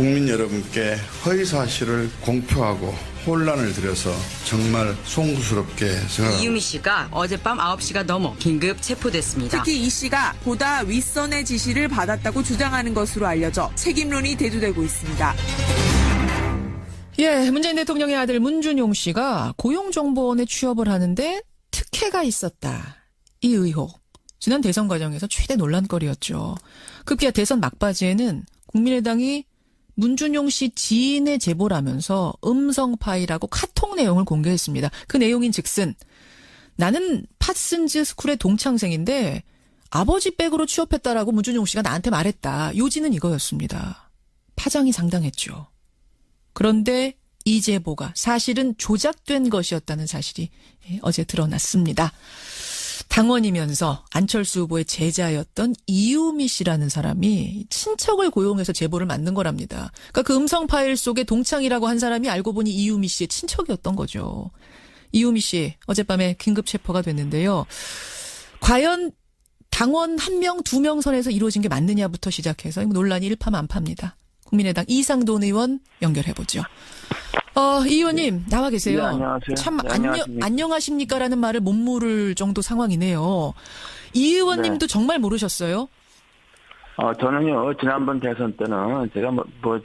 국민 여러분께 허위 사실을 공표하고 혼란을 드려서 정말 송구스럽게 생각합니다. 이유미 씨가 어젯밤 9시가 넘어 긴급 체포됐습니다. 특히 이 씨가 보다 윗선의 지시를 받았다고 주장하는 것으로 알려져 책임론이 대두되고 있습니다. 예, 문재인 대통령의 아들 문준용 씨가 고용정보원에 취업을 하는데 특혜가 있었다. 이 의혹. 지난 대선 과정에서 최대 논란거리였죠. 급기야 대선 막바지에는 국민의당이 문준용 씨 지인의 제보라면서 음성 파일하고 카톡 내용을 공개했습니다. 그 내용인 즉슨 나는 파슨즈 스쿨의 동창생인데 아버지 백으로 취업했다라고 문준용 씨가 나한테 말했다. 요지는 이거였습니다. 파장이 상당했죠. 그런데 이 제보가 사실은 조작된 것이었다는 사실이 어제 드러났습니다. 당원이면서 안철수 후보의 제자였던 이유미 씨라는 사람이 친척을 고용해서 제보를 만든 거랍니다. 그러니까 그 음성 파일 속에 동창이라고 한 사람이 알고 보니 이유미 씨의 친척이었던 거죠. 이유미 씨 어젯밤에 긴급 체포가 됐는데요. 과연 당원 1명, 2명 선에서 이루어진 게 맞느냐부터 시작해서 논란이 일파만파입니다. 국민의당 이상돈 의원 연결해보죠. 이 의원님 나와 계세요. 네, 안녕하세요. 참 네, 안녕하십니까라는 말을 못 물을 정도 상황이네요. 이 의원님도 네. 정말 모르셨어요? 저는요, 지난번 대선 때는 제가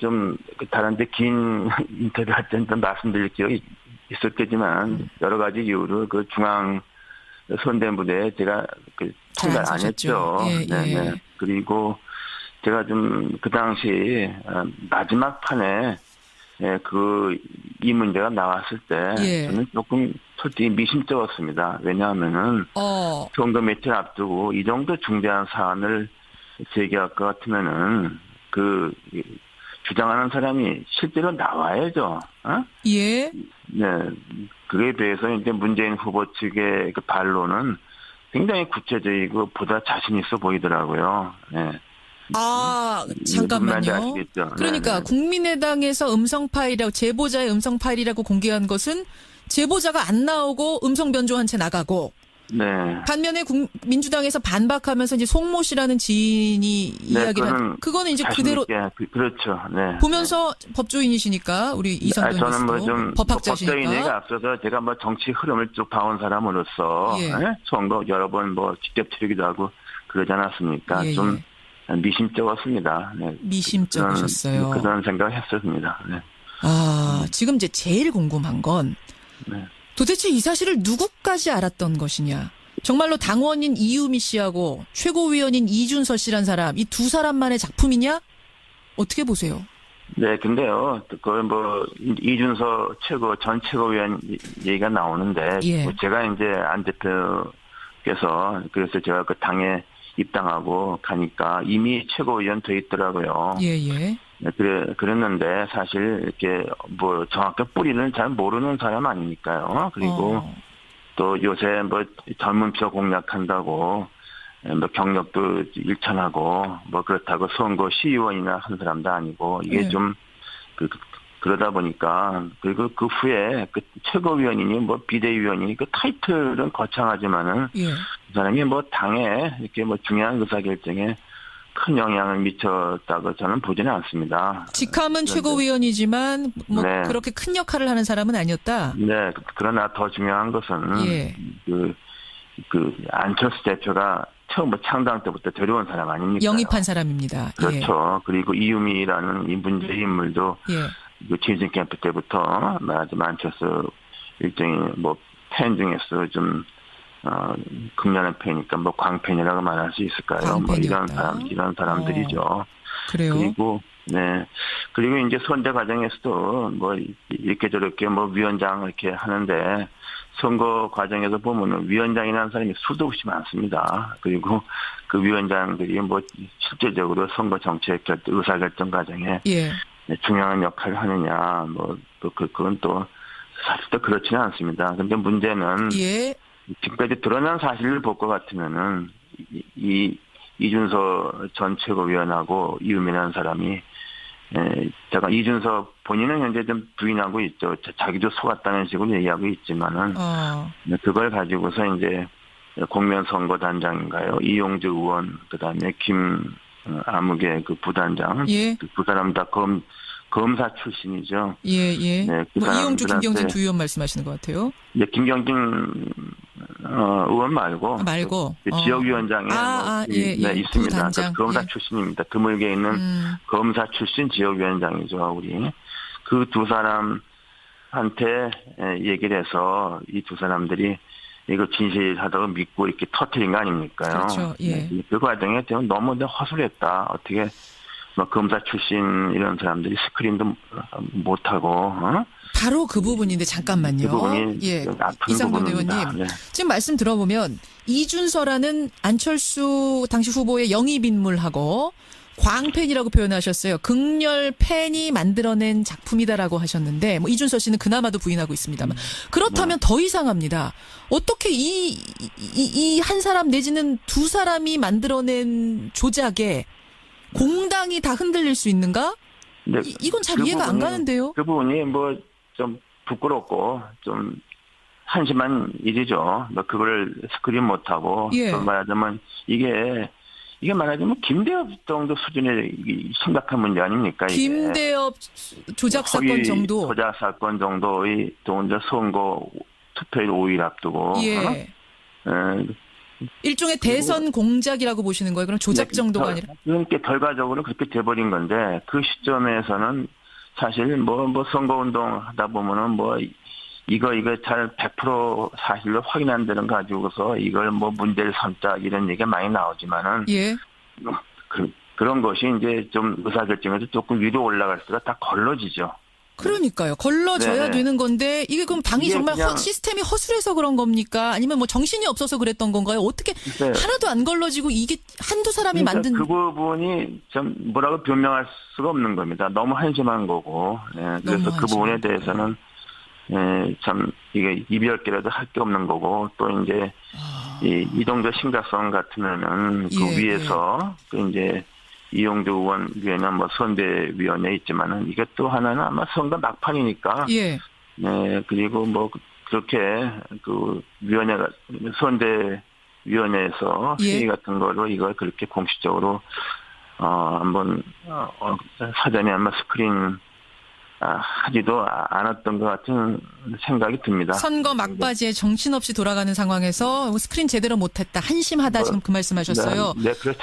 좀 다른데 긴 인터뷰 할 때는 좀 말씀드릴 기억이 있었겠지만 여러 가지 이유로 그 중앙 선대무대에 제가 참가를 안 했죠. 예, 네, 예. 네. 그리고 제가 좀 그 당시 마지막 판에 이 문제가 나왔을 때 예. 저는 조금 솔직히 미심쩍었습니다. 왜냐하면은 선거 며칠 앞두고 이 정도 중대한 사안을 제기할 것 같으면은 주장하는 사람이 실제로 나와야죠. 예. 네. 그에 비해서 이제 문재인 후보 측의 그 반론은 굉장히 구체적이고 보다 자신 있어 보이더라고요. 네. 잠깐만요. 아시겠죠? 그러니까 네네. 국민의당에서 음성 파일이라고 제보자의 음성 파일이라고 공개한 것은 제보자가 안 나오고 음성 변조한 채 나가고 네. 반면에 민주당에서 반박하면서 이제 송모 씨라는 지인이 이야기를 한 그거는 이제 그대로 그렇죠. 네. 보면서 법조인이시니까 우리 이상돈 저는 교수도 법학자시니까 법조인에게 앞서서 제가 정치 흐름을 쭉 봐온 사람으로서 예. 선거 여러 번 직접 치르기도 하고 그러지 않았습니까? 예, 좀 미심쩍었습니다. 네. 미심쩍으셨어요. 그런 생각했었습니다. 네. 지금 이제 제일 궁금한 건 네. 도대체 이 사실을 누구까지 알았던 것이냐. 정말로 당원인 이유미 씨하고 최고위원인 이준서 씨란 사람, 이 두 사람만의 작품이냐? 어떻게 보세요? 네, 근데요, 이준서 전 최고위원 얘기가 나오는데, 예. 제가 이제 안 대표께서, 그래서 제가 그 당에 입당하고 가니까 이미 최고위원 돼 있더라고요. 예, 예. 그랬는데 사실 이렇게 정확한 뿌리는 잘 모르는 사람 아니니까요. 그리고 또 요새 젊은표 공략한다고 경력도 일천하고 그렇다고 선거 시의원이나 한 사람도 아니고 이게 예. 좀 그러다 보니까 그리고 그 후에 최고위원이니 비대위원이니 그 타이틀은 거창하지만은 예. 그 사람이 당에 이렇게 중요한 의사결정에 큰 영향을 미쳤다고 저는 보지는 않습니다. 직함은 최고위원이지만 네. 그렇게 큰 역할을 하는 사람은 아니었다. 네, 그러나 더 중요한 것은 예. 안철수 대표가 처음 창당 때부터 데려온 사람 아닙니까? 영입한 사람입니다. 그렇죠. 그리고 이유미라는 이 문제의 인물도 예. 지진 캠프 때부터 안철수 일종의 팬 중에서 좀 극렬한 팬이니까 광팬이라고 말할 수 있을까요? 이런 사람들이죠. 그래요. 그리고 이제 선대 과정에서도 이렇게 저렇게 위원장 이렇게 하는데 선거 과정에서 보면은 위원장이라는 사람이 수도 없이 많습니다. 그리고 그 위원장들이 실제적으로 선거 정책 의사결정 과정에 예. 중요한 역할을 하느냐, 그건 또 사실 또 그렇지는 않습니다. 근데 문제는 예. 지금까지 드러난 사실을 볼 것 같으면은 이준서 전 최고위원하고 이유미라는 사람이 제가 이준서 본인은 현재 좀 부인하고 있죠. 자기도 속았다는 식으로 얘기하고 있지만은 그걸 가지고서 이제 공면선거단장인가요? 이용주 의원 그다음에 암흑의 그 부단장. 예. 그 사람 다 검사 출신이죠. 예. 네, 그 뭐 이용주, 사람들한테- 김경진 두 의원 말씀하시는 것 같아요. 네, 김경진 의원 말고. 말고. 그 지역위원장에 예. 네, 있습니다. 부단장. 그 검사 예. 출신입니다. 드물게 있는 검사 출신 지역위원장이죠, 우리. 그 두 사람한테 얘기를 해서 이 두 사람들이 이거 진실하다고 믿고 이렇게 터뜨린 거 아닙니까요? 그렇죠. 예. 네, 그 과정에 너무 허술했다. 어떻게 뭐 검사 출신 이런 사람들이 스크린도 못하고, 바로 그 부분인데 잠깐만요. 그 부분이 예. 아픈 이상돈 부분입니다. 의원님. 네. 지금 말씀 들어보면 이준서라는 안철수 당시 후보의 영입 인물하고 광팬이라고 표현하셨어요. 극렬 팬이 만들어낸 작품이다라고 하셨는데 뭐 이준서 씨는 그나마도 부인하고 있습니다만 그렇다면 더 이상합니다. 어떻게 이 한 사람 내지는 두 사람이 만들어낸 조작에 공당이 다 흔들릴 수 있는가? 네, 이건 잘 그 이해가 안 부분이- 가는데요. 그 부분이 뭐 좀 부끄럽고 좀 한심한 일이죠. 뭐 그걸 스크린 못하고 예. 또 말하자면 이게 말하자면 김대엽 정도 수준의 심각한 문제 아닙니까? 이게. 김대엽 조작 사건 허위 정도. 조작 사건 정도의 또 이제 선거 투표일 5일 앞두고 예. 일종의 대선 공작이라고 보시는 거예요? 그럼 조작 정도가 아니라? 그러니까 결과적으로 그렇게 돼버린 건데 그 시점에서는 사실 뭐 선거운동 하다 보면은 뭐 이거 잘 100% 사실로 확인 안 되는 가지고서 이걸 뭐 문제를 삼자 이런 얘기가 많이 나오지만은 예. 그런 것이 이제 좀 의사결정에서 조금 위로 올라갈 수가 다 걸러지죠. 그러니까요. 걸러져야 네네. 되는 건데 이게 그럼 당이 이게 정말 그냥- 시스템이 허술해서 그런 겁니까? 아니면 뭐 정신이 없어서 그랬던 건가요? 어떻게 네. 하나도 안 걸러지고 이게 한두 사람이 그러니까 만든 그 부분이 좀 뭐라고 변명할 수가 없는 겁니다. 너무 한심한 거고. 예, 그래서 그 부분에 한심한 대해서는 참 이게 이별기라도 할 게 없는 거고 또 이제 이 정도 심각성 같으면은 그 예, 위에서 또 이제 이용주 의원 위에는 뭐 선대위원회 있지만은 이게 또 하나는 아마 선거 막판이니까. 예. 네, 그리고 뭐 그렇게 그 위원회가 선대위원회에서 예. 회의 같은 거로 이걸 그렇게 공식적으로 한번 사전에 아마 스크린 하지도 않았던 것 같은 생각이 듭니다. 선거 막바지에 정신없이 돌아가는 상황에서 스크린 제대로 못했다. 한심하다. 지금 그 말씀하셨어요. 네, 그래서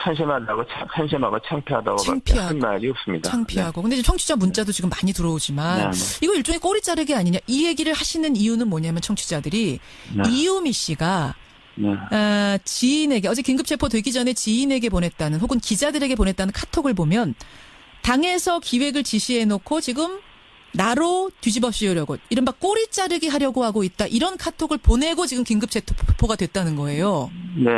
한심하고 창피하다고 한 말이 없습니다. 창피하고. 근데 지금 청취자 문자도 지금 많이 들어오지만 네. 이거 일종의 꼬리 자르기 아니냐. 이 얘기를 하시는 이유는 뭐냐면 청취자들이 네. 이유미 씨가 네. 지인에게 어제 긴급 체포되기 전에 지인에게 보냈다는 혹은 기자들에게 보냈다는 카톡을 보면 당에서 기획을 지시해놓고 지금 나로 뒤집어 씌우려고 이른바 꼬리 자르기 하려고 하고 있다. 이런 카톡을 보내고 지금 긴급 체포가 됐다는 거예요. 네,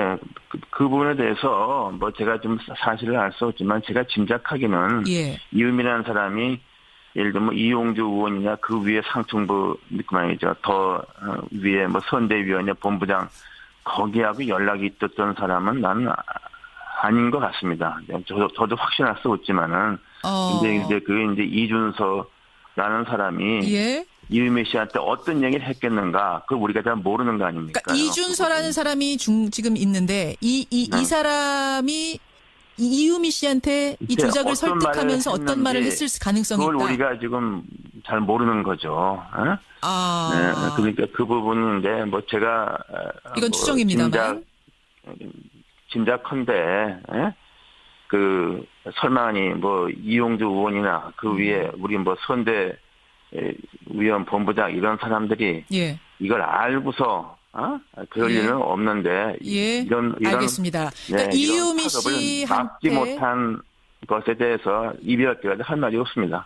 그 부분에 대해서 뭐 제가 좀 사실을 알 수 없지만 제가 짐작하기는 예. 이음이라는 사람이 예를 들면 이용주 의원이나 그 위에 상층부 그만이죠. 더 위에 뭐 선대위원회 본부장 거기하고 연락이 있었던 사람은 나는 아닌 것 같습니다. 저도 확신할 수 없지만은 이제 이준서라는 사람이 예. 이유미 씨한테 어떤 얘기를 했겠는가? 그걸 우리가 잘 모르는 거 아닙니까? 그러니까 이준서라는 사람이 지금 있는데 이 네. 사람이 이유미 씨한테 이 조작을 어떤 설득하면서 말을 어떤 말을 했는지 했을 가능성이 그걸 있다. 우리가 지금 잘 모르는 거죠. 어? 네, 그러니까 그 부분인데 뭐 제가 이건 추정입니다만. 짐작컨대 그 설마니 뭐 이용주 의원이나 그 위에 우리 뭐 선대 위원 본부장 이런 사람들이 예. 이걸 알고서 그럴 예. 일은 없는데 예. 이런 알겠습니다. 그러니까 이런 이유미 파급을 막지 씨한테 못한 것에 대해서 이별기라도 할 말이 없습니다.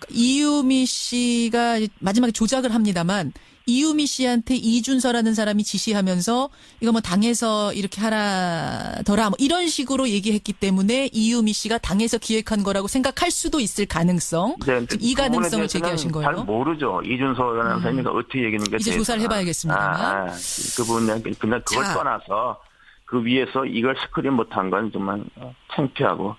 이유미 씨가 마지막에 조작을 합니다만 이유미 씨한테 이준서라는 사람이 지시하면서 이거 뭐 당에서 이렇게 하라더라 뭐 이런 식으로 얘기했기 때문에 이유미 씨가 당에서 기획한 거라고 생각할 수도 있을 가능성. 네, 지금 이 가능성을 제기하신 거예요. 잘 모르죠. 이준서라는 사람이 어떻게 얘기하는가. 이제 조사를 해봐야겠습니다만. 그 부분은 근데 그걸 자. 떠나서 그 위에서 이걸 스크린 못한 건 정말 창피하고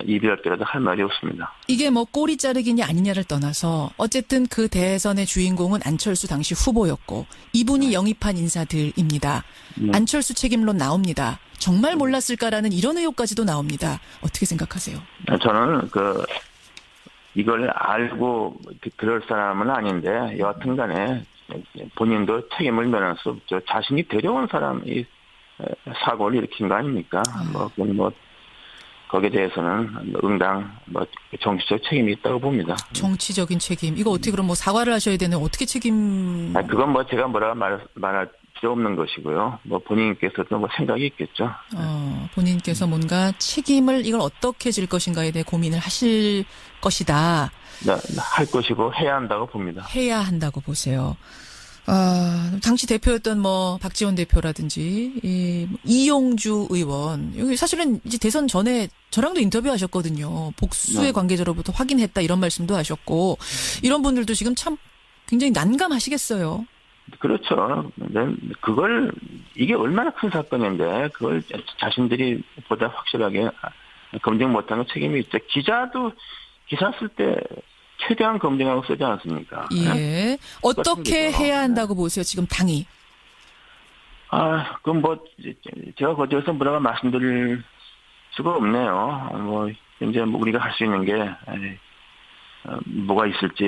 이별기라도 할 말이 없습니다. 이게 뭐 꼬리 자르기냐 아니냐를 떠나서 어쨌든 그 대선의 주인공은 안철수 당시 후보였고 이분이 영입한 인사들입니다. 안철수 책임론 나옵니다. 정말 몰랐을까라는 이런 의혹까지도 나옵니다. 어떻게 생각하세요? 저는 이걸 알고 그럴 사람은 아닌데 여하튼 간에 본인도 책임을 면할 수 없죠. 자신이 데려온 사람이 사고를 일으킨 거 아닙니까? 거기에 대해서는 응당 정치적 책임이 있다고 봅니다. 정치적인 책임. 이거 어떻게 그럼 사과를 하셔야 되는 어떻게 책임? 그건 제가 뭐라고 말할 필요 없는 것이고요. 본인께서도 생각이 있겠죠. 본인께서 뭔가 책임을 이걸 어떻게 질 것인가에 대해 고민을 하실 것이다. 할 것이고 해야 한다고 봅니다. 해야 한다고 보세요. 당시 대표였던 박지원 대표라든지 이용주 의원 여기 사실은 이제 대선 전에 저랑도 인터뷰하셨거든요. 복수의 관계자로부터 확인했다 이런 말씀도 하셨고 이런 분들도 지금 참 굉장히 난감하시겠어요. 그렇죠. 이게 얼마나 큰 사건인데 그걸 자신들이 보다 확실하게 검증 못하는 책임이 있죠. 기자도 기사 쓸 때 최대한 검증하고 쓰지 않습니까? 예. 네? 어떻게 해야 한다고 보세요, 지금 당이? 그럼 제가 거기에서 뭐라고 말씀드릴 수가 없네요. 이제 우리가 할 수 있는 게, 뭐가 있을지,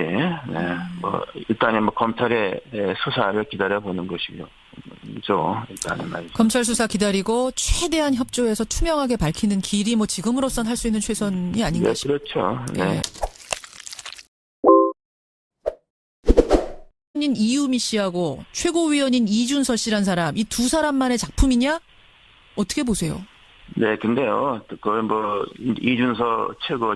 일단은 검찰의 수사를 기다려보는 것이죠. 일단은 말이죠. 검찰 수사 기다리고 최대한 협조해서 투명하게 밝히는 길이 지금으로선 할 수 있는 최선이 아닌가 싶어요. 그렇죠. 네. 이유미 씨하고 최고위원인 이준서 씨란 사람, 이 두 사람만의 작품이냐? 어떻게 보세요? 네, 근데요, 이준서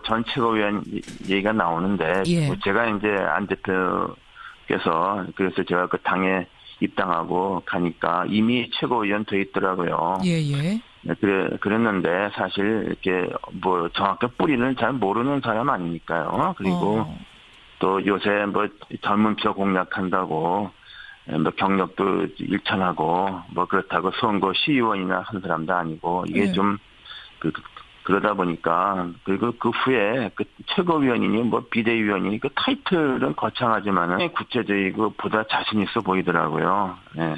전 최고위원 얘기가 나오는데, 예. 제가 이제 안 대표께서, 그래서 제가 그 당에 입당하고 가니까 이미 최고위원 돼 있더라고요. 예. 네, 그랬는데, 사실 이렇게 정확한 뿌리는 잘 모르는 사람 아니니까요. 그리고 또 요새 젊은표 공략한다고 경력도 일천하고 그렇다고 선거 시의원이나 한 사람도 아니고 이게 네. 좀 그러다 보니까 그리고 그 후에 최고위원이니 비대위원이니 그 타이틀은 거창하지만은 구체적이고 보다 자신 있어 보이더라고요. 네.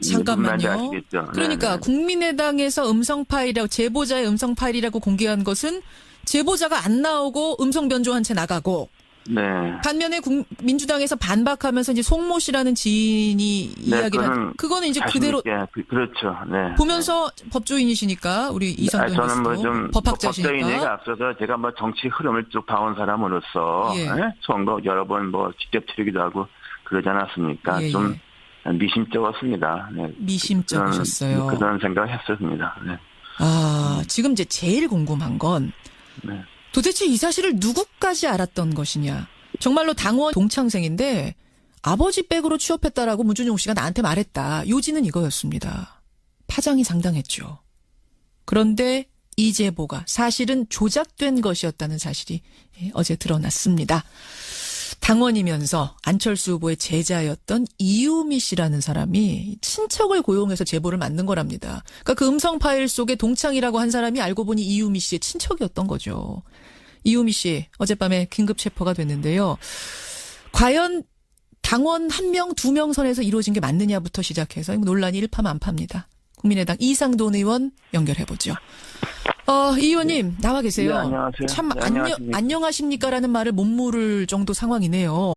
잠깐만요. 아시겠죠? 그러니까 네네. 국민의당에서 음성 파일이라고 제보자의 음성 파일이라고 공개한 것은 제보자가 안 나오고 음성 변조한 채 나가고 네. 반면에 민주당에서 반박하면서 이제 송모 씨라는 지인이 이야기를 그거는 이제 그대로 그렇죠. 네. 보면서 법조인이시니까 우리 이선동 저는 교수도 법학자시니까 법조인에게 앞서서 제가 정치 흐름을 쭉 봐온 사람으로서 예. 선거 여러 번 직접 치르기도 하고 그러지 않았습니까? 예, 좀 미심쩍었습니다. 네. 미심쩍으셨어요. 그런 생각했었습니다. 네. 지금 이제 제일 궁금한 건 네. 도대체 이 사실을 누구까지 알았던 것이냐. 정말로 당원 동창생인데 아버지 백으로 취업했다라고 문준용 씨가 나한테 말했다. 요지는 이거였습니다. 파장이 상당했죠. 그런데 이 제보가 사실은 조작된 것이었다는 사실이 어제 드러났습니다. 당원이면서 안철수 후보의 제자였던 이유미 씨라는 사람이 친척을 고용해서 제보를 만든 거랍니다. 그러니까 그 음성 파일 속에 동창이라고 한 사람이 알고 보니 이유미 씨의 친척이었던 거죠. 이유미 씨 어젯밤에 긴급 체포가 됐는데요. 과연 당원 1명, 2명 선에서 이루어진 게 맞느냐부터 시작해서 논란이 일파만파입니다. 국민의당 이상돈 의원 연결해보죠. 이 의원님 나와 계세요. 네, 안녕하세요. 참 네, 안녕하십니까. 안녕하십니까라는 말을 못 물을 정도 상황이네요.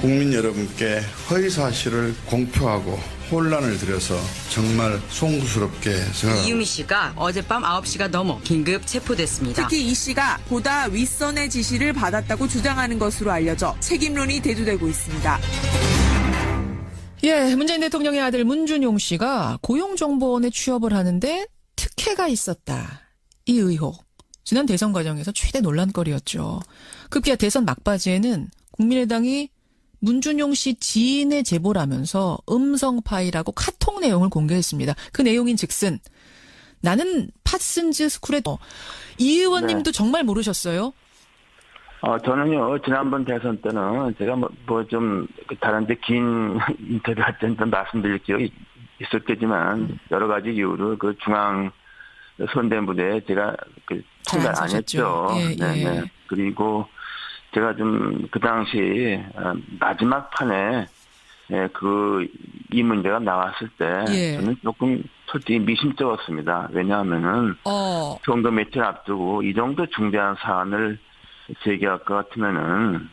국민 여러분께 허위 사실을 공표하고 혼란을 드려서 정말 송구스럽게 생각합니다. 이유미 씨가 어젯밤 9시가 넘어 긴급 체포됐습니다. 특히 이 씨가 보다 윗선의 지시를 받았다고 주장하는 것으로 알려져 책임론이 대두되고 있습니다. 예, 문재인 대통령의 아들 문준용 씨가 고용정보원에 취업을 하는데 특혜가 있었다. 이 의혹. 지난 대선 과정에서 최대 논란거리였죠. 급기야 대선 막바지에는 국민의당이 문준용 씨 지인의 제보라면서 음성 파일하고 카톡 내용을 공개했습니다. 그 내용인 즉슨 나는 파슨즈 스쿨에 이 의원님도 정말 모르셨어요? 저는요, 지난번 대선 때는 제가 좀 다른데 긴 인터뷰 할 때는 좀 말씀드릴 기억이 있었겠지만 여러 가지 이유로 그 중앙 선대무대에 제가 참가를 안 했죠. 예. 네네. 그리고 제가 좀 그 당시 마지막 판에 이 문제가 나왔을 때 예. 저는 조금 솔직히 미심쩍었습니다. 왜냐하면은 선거 며칠 앞두고 이 정도 중대한 사안을 제기할 것 같으면은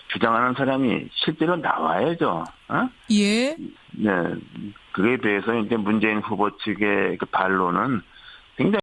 주장하는 사람이 실제로 나와야죠. 예. 네. 그에 비해서 이제 문재인 후보 측의 그 반론은 굉장히